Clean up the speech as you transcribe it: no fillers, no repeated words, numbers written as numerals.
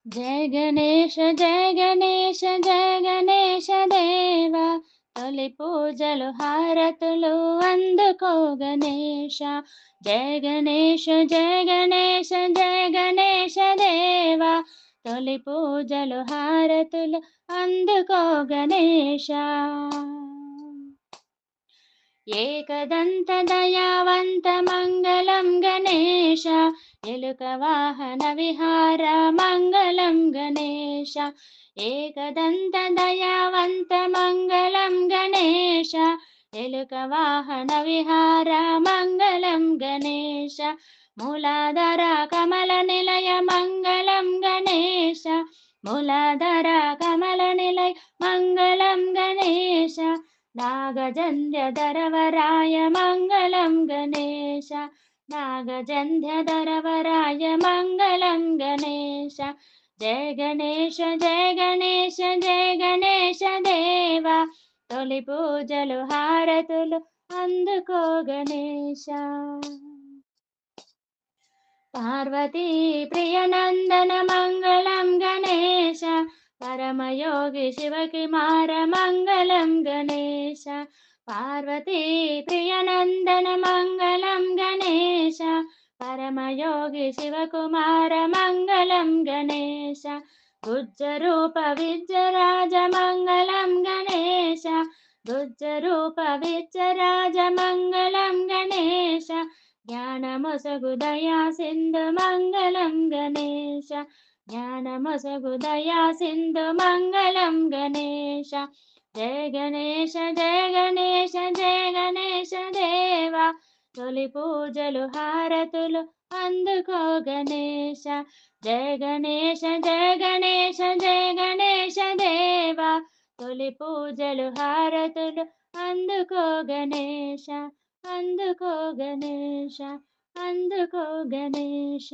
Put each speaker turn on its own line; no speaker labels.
జయ గణేశ జయ గణేశ దేవ తొలి పూజలు హారతులు అందుకో గణేశ. జయ గణేశ జయ గణేశ దేవ తొలి పూజలు హారతులు అందుకో గణేశ. ఏకదంత దయావంత మంగళం గణేశ ఎలుక వాహన విహార మంగళం గణేశ. ఏకదంత దయావంత మంగళం గణేశ ఎలుక వాహన విహార మంగళం గణేశ. మూలాధార కమల నిలయ మంగళం గణేశ. మూలాధార కమల నిలయ మంగళం గణేశ. నాగజంధ్యధరవరాయ మంగళం గణేశ. నాగజంధ్యధరవరాయ మంగళం గణేశ. జయ గణేశ జయ గణేశ దేవ తొలి పూజలు హారతులు అందుకో గణేశ. పార్వతీ ప్రియనందన మంగళం గణేశ పరమయోగి శివకుమార మంగళం గణేశ. పార్వతీ ప్రియనందన మంగళం గణేశ పరమయోగి శివకుమార మంగళం గణేశ. గుజ్జరూప విద్యరాజ మంగళం గణేశ. గుజ్జరూప విద్యరాజ మంగళం గణేశ. జ్ఞానమొసగు దయా సింధు మంగళం గణేశ. జ్ఞానమొసగు దయా సింధు మంగళం గణేశ. జయ గణేశ జయ గణేశ దేవ తొలి పూజలు హారతులు అందుకో గణేశ. జయ గణేశ జయ గణేశ దేవ తొలి పూజలు హారతులు అందుకో గణేశ. అందుకో గణేశ. అందుకో గణేశ.